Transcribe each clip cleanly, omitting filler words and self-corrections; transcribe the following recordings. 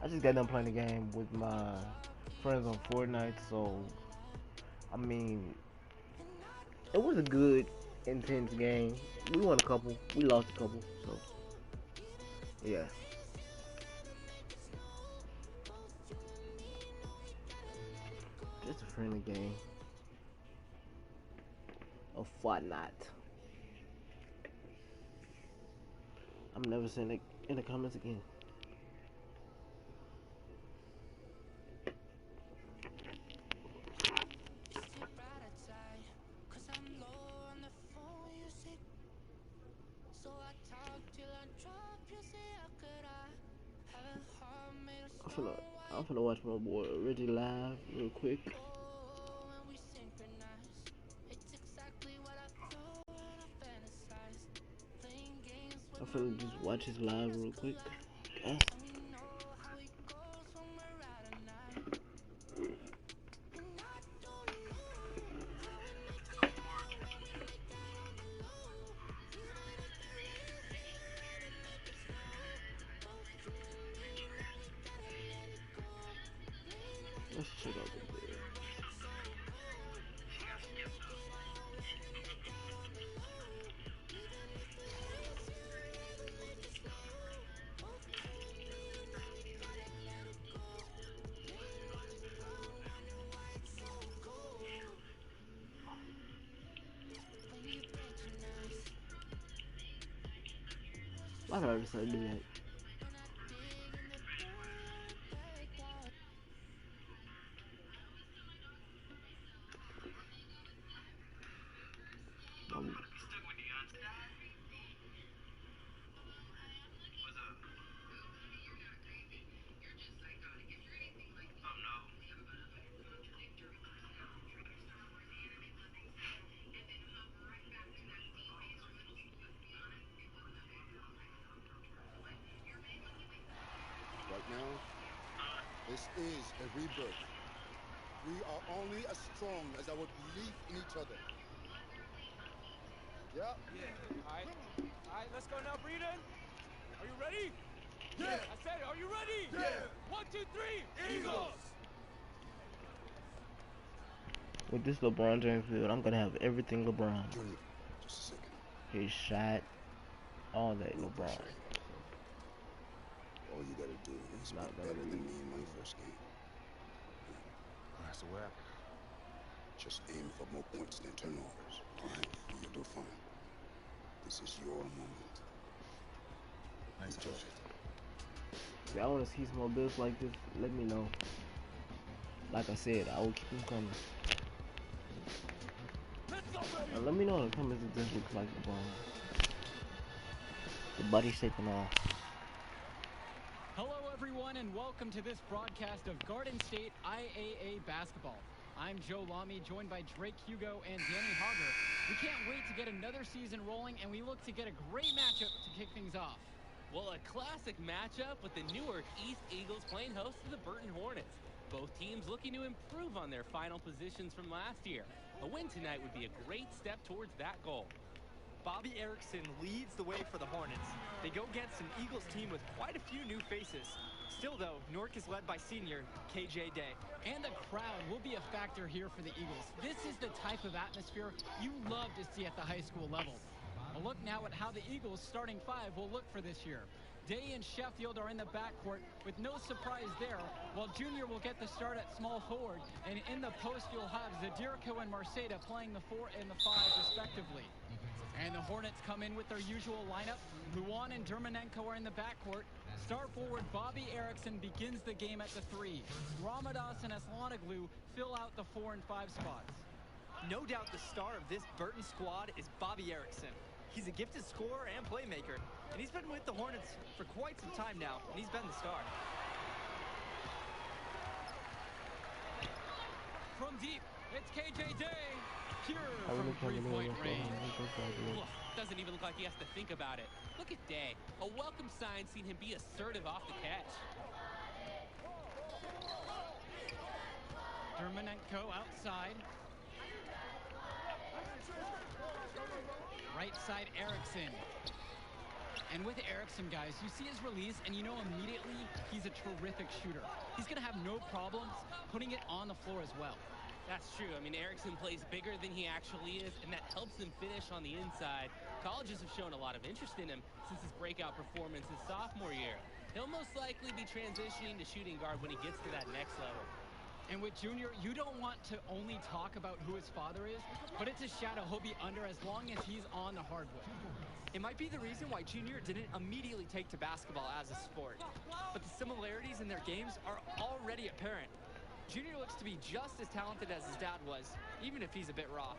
I just got done playing the game with my friends on Fortnite, so I mean, it was a good, intense game. We won a couple, we lost a couple, so yeah. Just a friendly game of Fortnite. I'm never saying it in the comments again. I'm finna, I'm finna watch my boy Reggie live real quick. I'm finna just watch his live real quick. Yeah. Let's check out the video. Why did I decide to do that? Um, Right now, this is a rebirth. We are only as strong as our belief in each other. Yeah? Yeah. All right, let's go now, Breeden. Are you ready? Yeah. I said, are you ready? Yeah. 1, 2, 3, Eagles! with this LeBron James field, I'm gonna have everything LeBron. Junior, just a second. His shot, all that No LeBron. pressure. All you gotta do is be Not gonna better than be. me in my first game. All right, so what happened? Just aim for more points than turnovers. All right? You'll do fine. This is your moment. Thanks, Enjoy. Coach. If y'all wanna see some more builds like this, let me know. Like I said, I will keep them coming. And let me know in the comments if this looks like LeBron. The buddy shape and all. Hello, everyone, and welcome to this broadcast of Garden State IAA basketball. I'm Joe Lamy, joined by Drake Hugo and Danny Hogger. We can't wait to get another season rolling, and we look to get a great matchup to kick things off. Well, a classic matchup with the Newark East Eagles playing host to the Burton Hornets. Both teams looking to improve on their final positions from last year. A win tonight would be a great step towards that goal. Bobby Erickson leads the way for the Hornets. They go against an Eagles team with quite a few new faces. Still, though, Newark is led by senior KJ Day. And the crowd will be a factor here for the Eagles. This is the type of atmosphere you love to see at the high school level. A look now at how the Eagles' starting five will look for this year. Day and Sheffield are in the backcourt with no surprise there, while Junior will get the start at small forward, and in the post you'll have Zadirko and Marceda playing the 4 and the 5 respectively. And the Hornets come in with their usual lineup. Luan and Dermanenko are in the backcourt. Star forward Bobby Erickson begins the game at the 3. Ramadas and Aslanoglu fill out the 4 and 5 spots. No doubt the star of this Burton squad is Bobby Erickson. He's a gifted scorer and playmaker, and he's been with the Hornets for quite some time now, and he's been the star. From deep, it's KJ Day. Pure I really from can't believe three-point what's range. Ugh, doesn't even look like he has to think about it. Look at Day. A welcome sign seeing him be assertive off the catch. Dermanenko outside. Right side Erickson. And with Erickson, guys, you see his release, and you know immediately he's a terrific shooter. He's going to have no problems putting it on the floor as well. That's true. I mean, Erickson plays bigger than he actually is, and that helps him finish on the inside. Colleges have shown a lot of interest in him since his breakout performance his sophomore year. He'll most likely be transitioning to shooting guard when he gets to that next level. And with Junior, you don't want to only talk about who his father is, but it's a shadow he'll be under as long as he's on the hardwood. It might be the reason why Junior didn't immediately take to basketball as a sport. But the similarities in their games are already apparent. Junior looks to be just as talented as his dad was, even if he's a bit raw.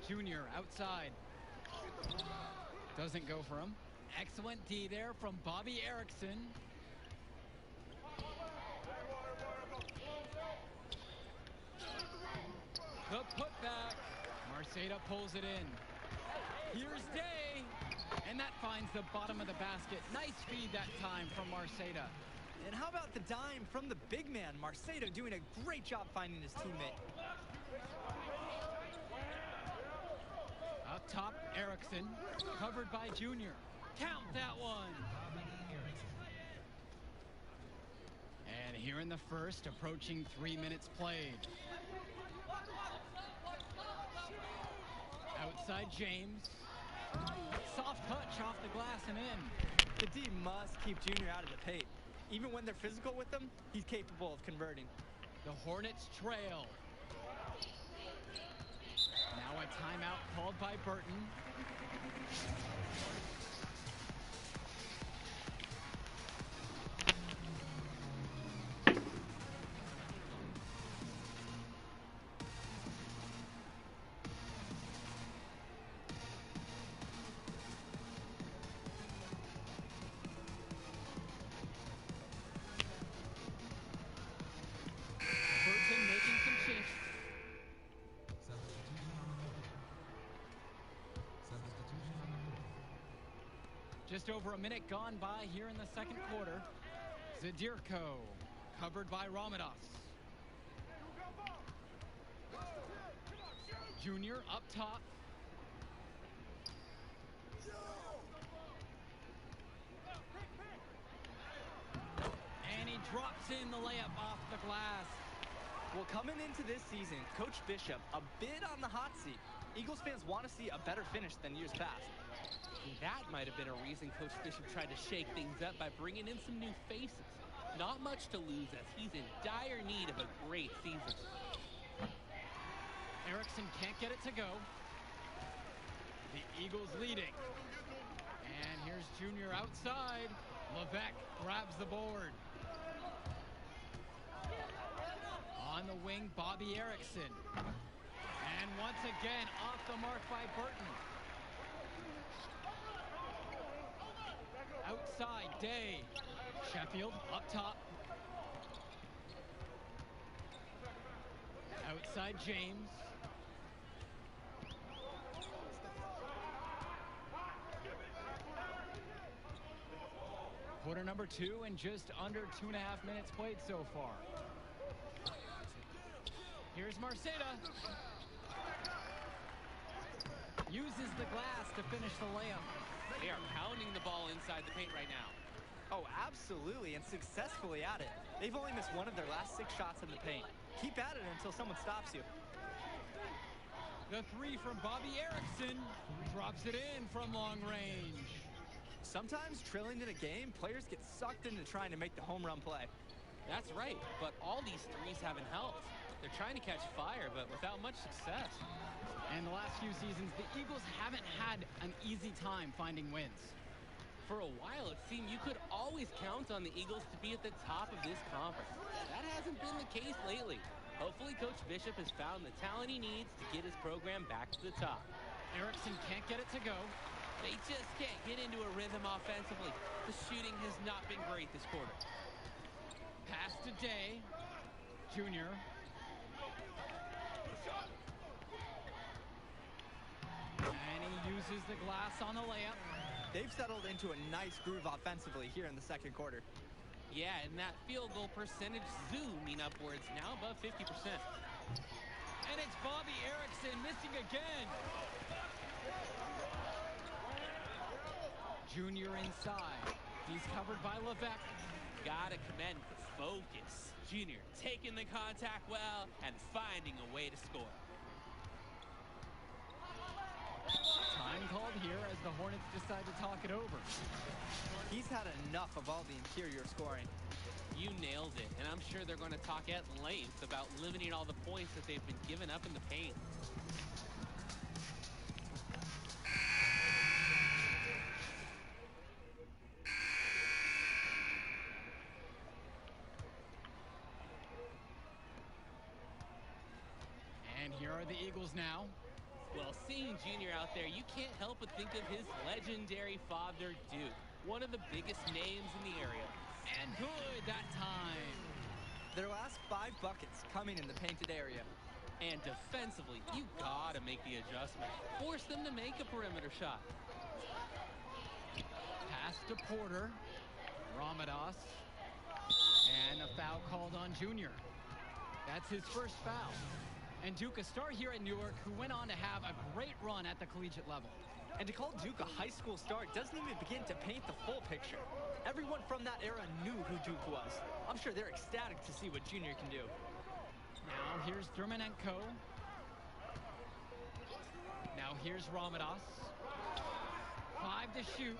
Junior outside. Doesn't go for him. Excellent D there from Bobby Erickson. The putback. Marceta pulls it in. Here's Day. And that finds the bottom of the basket. Nice feed that time from Marceta. And how about the dime from the big man, Marceta, doing a great job finding his teammate. Up top, Erickson, covered by Junior. Count that one. And here in the first, approaching 3 minutes played. Outside James. Soft touch off the glass and in. The D must keep Junior out of the paint. Even when they're physical with him, he's capable of converting. The Hornets trail. Now a timeout called by Burton. Just over a minute gone by here in the second quarter. Zadirko, covered by Ramadas. Junior up top. And he drops in the layup off the glass. Well, coming into this season, Coach Bishop a bit on the hot seat. Eagles fans want to see a better finish than years past. That might have been a reason Coach Bishop tried to shake things up by bringing in some new faces. Not much to lose as he's in dire need of a great season. Erickson can't get it to go. The Eagles leading. And here's Junior outside. Levesque grabs the board. On the wing, Bobby Erickson. And once again, off the mark by Burton. Outside, Day. Sheffield up top. Outside, James. Quarter number 2 and just under 2.5 minutes played so far. Here's Marceta. Uses the glass to finish the layup. They are pounding the ball inside the paint right now. Oh, absolutely, and successfully at it. They've only missed one of their last 6 shots in the paint. Keep at it until someone stops you. The 3 from Bobby Erickson drops it in from long range. Sometimes trailing in a game, players get sucked into trying to make the home run play. That's right, but all these threes haven't helped. They're trying to catch fire, but without much success. And the last few seasons, the Eagles haven't had an easy time finding wins. For a while, it seemed you could always count on the Eagles to be at the top of this conference. That hasn't been the case lately. Hopefully, Coach Bishop has found the talent he needs to get his program back to the top. Erickson can't get it to go. They just can't get into a rhythm offensively. The shooting has not been great this quarter. Pass to Day. Junior. And he uses the glass on the layup. They've settled into a nice groove offensively here in the second quarter. Yeah, and that field goal percentage zooming upwards, now above 50%. And it's Bobby Erickson missing again. Junior inside. He's covered by Levesque. Gotta commend the focus. Junior taking the contact well and finding a way to score. Time called here as the Hornets decide to talk it over. He's had enough of all the interior scoring. You nailed it, and I'm sure they're going to talk at length about limiting all the points that they've been giving up in the paint. And here are the Eagles now. Well, seeing Junior out there, you can't help but think of his legendary father, Duke, one of the biggest names in the area. And good that time. Their last 5 buckets coming in the painted area. And defensively, you gotta make the adjustment. Force them to make a perimeter shot. Pass to Porter. Ramadas. And a foul called on Junior. That's his first foul. And Duke, a star here at Newark, who went on to have a great run at the collegiate level. And to call Duke a high school star doesn't even begin to paint the full picture. Everyone from that era knew who Duke was. I'm sure they're ecstatic to see what Junior can do. Now here's Dermanenko. Now here's Ramadas. 5 to shoot.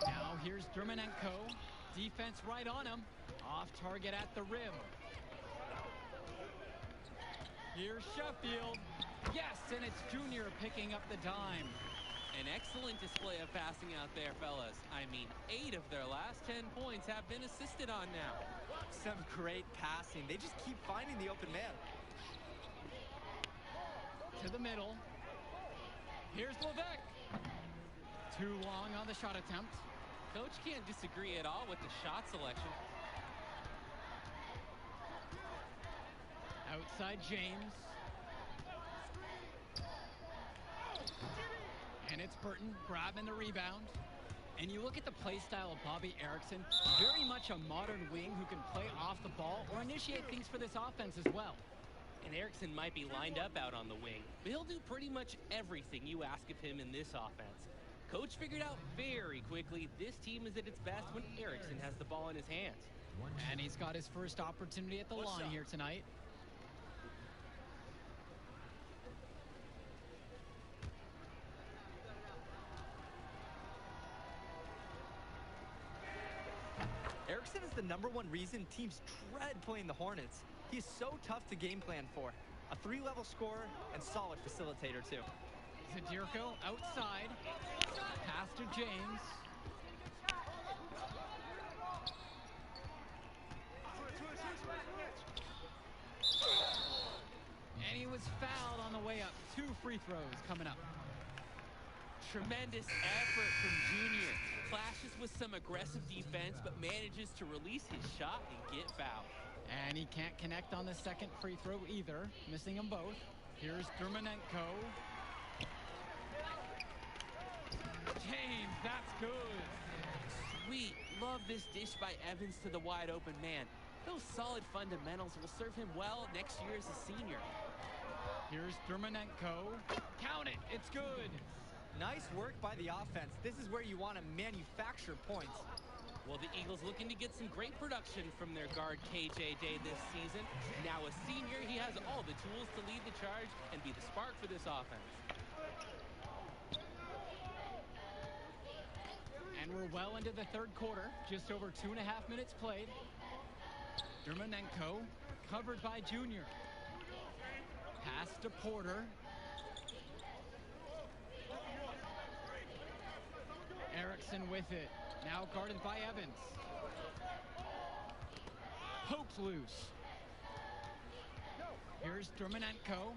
Now here's Dermanenko. Defense right on him. Off target at the rim. Here's Sheffield. Yes, and it's Junior picking up the dime. An excellent display of passing out there, fellas. I mean, 8 of their last 10 points have been assisted on now. Some great passing. They just keep finding the open man. To the middle. Here's Levesque. Too long on the shot attempt. Coach can't disagree at all with the shot selection. Outside James. And it's Burton grabbing the rebound. And you look at the play style of Bobby Erickson, very much a modern wing who can play off the ball or initiate things for this offense as well. And Erickson might be lined up out on the wing, but he'll do pretty much everything you ask of him in this offense. Coach figured out very quickly this team is at its best when Erickson has the ball in his hands. And he's got his first opportunity at the line here tonight. Erickson is the #1 reason teams dread playing the Hornets. He's so tough to game plan for. A 3-level scorer and solid facilitator, too. Zadirko outside. Pass to James. And he was fouled on the way up. 2 free throws coming up. Tremendous effort from Junior. Clashes with some aggressive defense, but manages to release his shot and get fouled. And he can't connect on the second free throw either, missing them both. Here's Dermanenko. James, that's good. Sweet. Love this dish by Evans to the wide open man. Those solid fundamentals will serve him well next year as a senior. Here's Dermanenko. Count it. It's good. Nice work by the offense. This is where you want to manufacture points. Well, the Eagles looking to get some great production from their guard KJ Day this season. Now a senior, he has all the tools to lead the charge and be the spark for this offense. And we're well into the third quarter. Just over 2.5 minutes played. Dermanenko covered by Junior. Pass to Porter. Erickson with it. Now guarded by Evans. Pokes loose. Here's Dermanenko.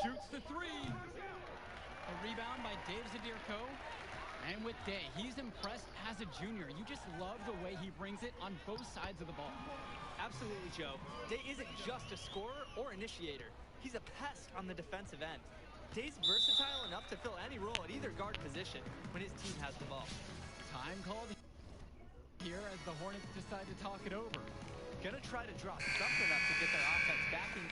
Shoots the 3. A rebound by Dave Zadirko. And with Day, he's impressed as a junior. You just love the way he brings it on both sides of the ball. Absolutely, Joe. Day isn't just a scorer or initiator. He's a pest on the defensive end. Day's versatile enough to fill any role at either guard position when his team has the ball. Time called here as the Hornets decide to talk it over. Gonna try to draw something up to get their offense backing.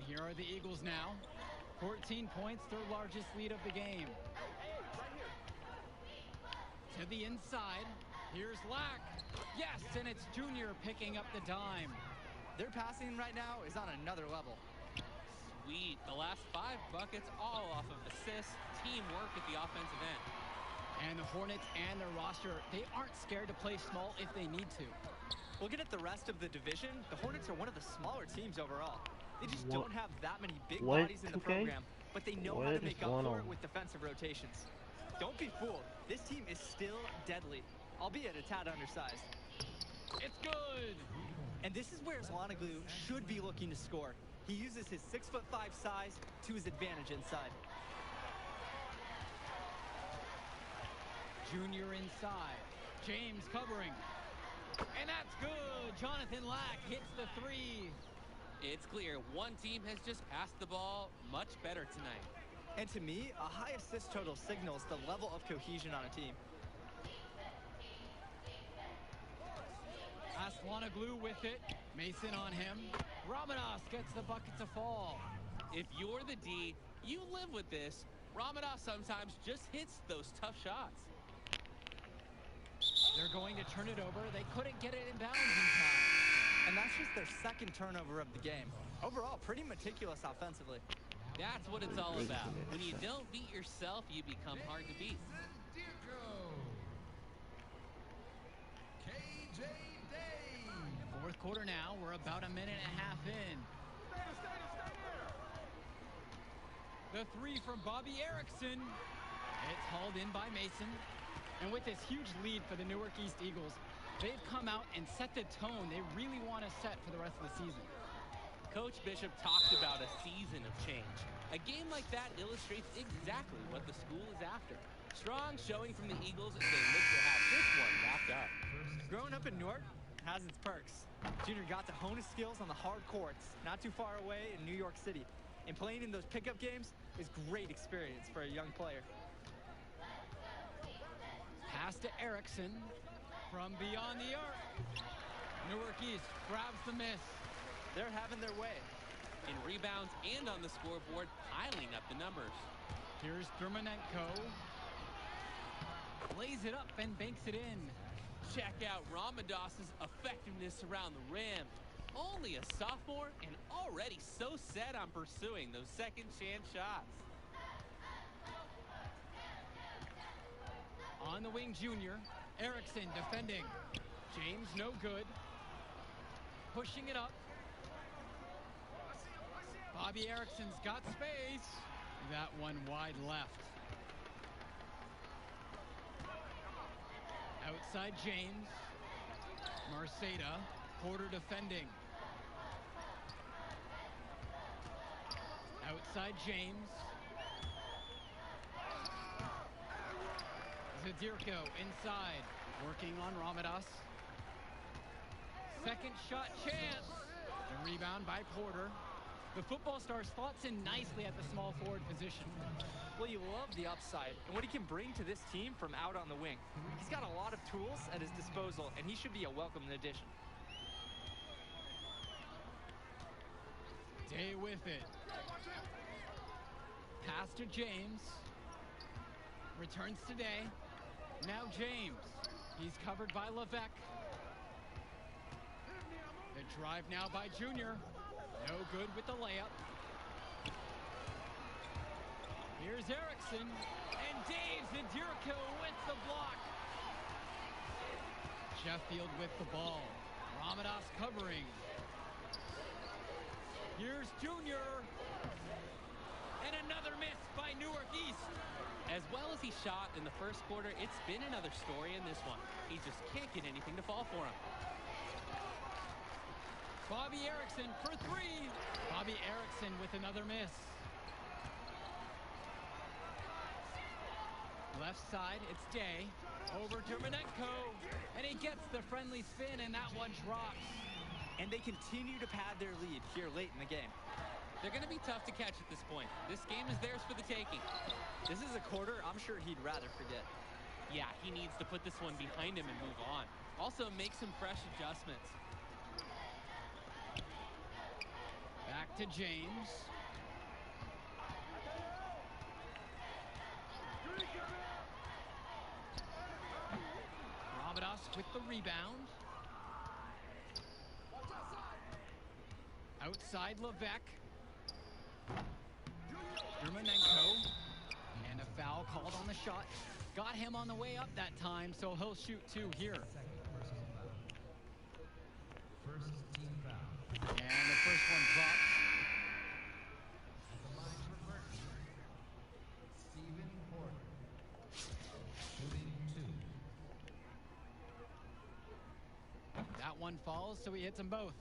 And here are the Eagles now. 14 points, their largest lead of the game. To the inside. Here's Lack. Yes, and it's Junior picking up the dime. Their passing right now is on another level. Sweet. The last 5 buckets all off of assists, teamwork at the offensive end. And the Hornets and their roster, they aren't scared to play small if they need to. Looking at the rest of the division, the Hornets are one of the smaller teams overall. They just don't have that many big bodies in the program, but they know how to make up for it with defensive rotations. Don't be fooled. This team is still deadly, albeit a tad undersized. It's good. And this is where Zlanoglu should be looking to score. He uses his 6'5" size to his advantage inside. Junior inside. James covering. And that's good. Jonathan Lack hits the 3. It's clear one team has just passed the ball much better tonight. And to me, a high assist total signals the level of cohesion on a team. Aslanoglu with it. Mason on him. Ramadas gets the bucket to fall. If you're the D, you live with this. Ramadas sometimes just hits those tough shots. They're going to turn it over. They couldn't get it in bounds in time. And that's just their second turnover of the game. Overall, pretty meticulous offensively. That's what it's all about. When you don't beat yourself, you become hard to beat. Fourth quarter now. We're about a minute and a half in. The 3 from Bobby Erickson. It's hauled in by Mason. And with this huge lead for the Newark East Eagles, they've come out and set the tone they really want to set for the rest of the season. Coach Bishop talked about a season of change. A game like that illustrates exactly what the school is after. Strong showing from the Eagles as they look to have this one wrapped up. Growing up in Newark has its perks. Junior got to hone his skills on the hard courts, not too far away in New York City. And playing in those pickup games is great experience for a young player. Pass to Erickson from beyond the arc. Newark East grabs the miss. They're having their way. In rebounds and on the scoreboard, piling up the numbers. Here's Dermonenko. Lays it up and banks it in. Check out Ramadas's effectiveness around the rim. Only a sophomore and already so set on pursuing those second chance shots. On the wing, Junior. Erickson defending. James no good. Pushing it up. Bobby Erickson's got space. That one wide left. Outside James. Marceda. Porter defending. Outside James. Zadirko inside, working on Ramadas. Second shot chance. The rebound by Porter. The football star slots in nicely at the small forward position. Well, you love the upside and what he can bring to this team from out on the wing. He's got a lot of tools at his disposal, and he should be a welcome addition. Day with it. Pass to James. Returns to Day. Now James. He's covered by Levesque. The drive now by Junior. No good with the layup. Here's Erickson. And Dave Zadirko with the block. Sheffield with the ball. Ramadas covering. Here's Junior. And another miss by Newark East. As well as he shot in the first quarter, it's been another story in this one. He just can't get anything to fall for him. Bobby Erickson for 3. Bobby Erickson with another miss. Left side, it's Day. Over to Dermonenko. And he gets the friendly spin, and that one drops. And they continue to pad their lead here late in the game. They're going to be tough to catch at this point. This game is theirs for the taking. This is a quarter I'm sure he'd rather forget. Yeah, he needs to put this one behind him and move on. Also, make some fresh adjustments. Back to James. Bravados with the rebound. Outside Levesque. Yermonenko. And a foul called on the shot. Got him on the way up that time, so he'll shoot 2 here. And the first one drops. That one falls, so he hits them both.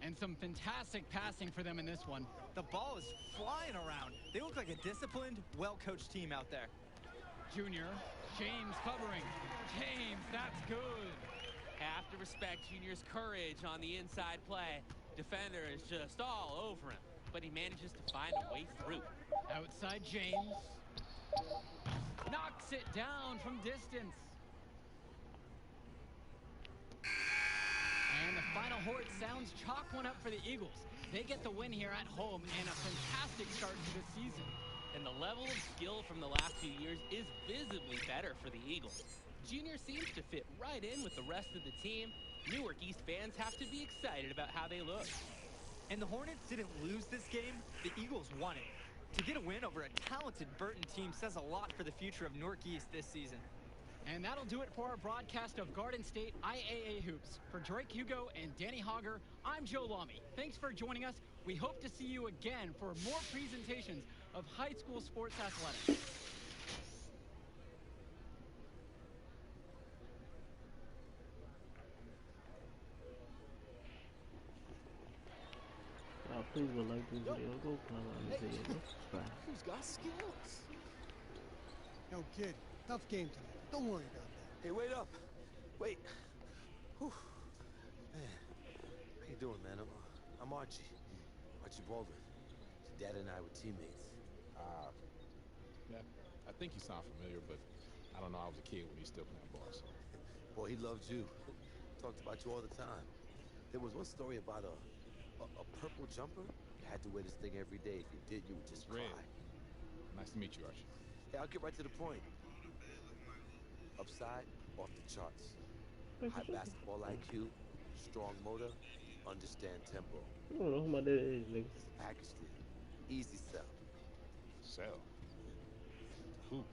And some fantastic passing for them in this one. The ball is flying around. They look like a disciplined, well-coached team out there. Junior, James covering. James, that's good. Have to respect Junior's courage on the inside play. Defender is just all over him, but he manages to find a way through. Outside James. Knocks it down from distance. And the final horn sounds chalk one up for the Eagles. They get the win here at home and a fantastic start to the season. And the level of skill from the last few years is visibly better for the Eagles. Junior seems to fit right in with the rest of the team. Newark East fans have to be excited about how they look. And the Hornets didn't lose this game, the Eagles won it. To get a win over a talented Burton team says a lot for the future of Newark East this season. And that'll do it for our broadcast of Garden State IAA Hoops. For Drake Hugo and Danny Hogger, I'm Joe Lamy. Thanks for joining us. We hope to see you again for more presentations of high school sports athletics. Please go like this video, go comment on this video, go subscribe. Who's got skills? Yo, kid, tough game tonight. Don't worry about that. Hey, wait up. Wait. Whew. Man, how you doing, man? I'm Archie. Archie Baldwin. Dad and I were teammates. Yeah, I think you sound familiar, but I don't know. I was a kid when he still playing ball. So. Boy, he loved you. Talked about you all the time. There was one story about a purple jumper. You had to wear this thing every day. If you did, you would just cry. Nice to meet you, Archie. Yeah, I'll get right to the point. Upside, off the charts. High basketball IQ, strong motor, understand tempo. I don't know who my dad is, nigga. Packaged it. Easy sell. Sell? Who?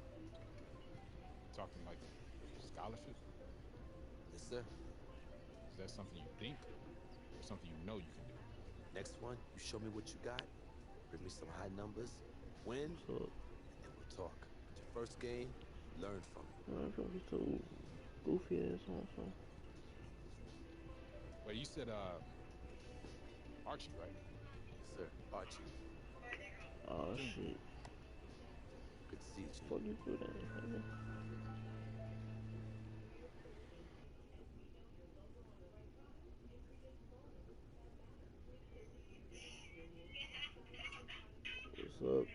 Talking like scholarship? Yes, sir. Is that something you think or something you know you can do? Next one, you show me what you got, bring me some high numbers, win, and then we'll talk. It's your first game, learn from it. Learn from you too. Goofy ass also. Wait, you said, Archie, right? Yes, sir. Archie. Oh, shit. Good to see you, Chief. Fuck you through that, nigga. What's up?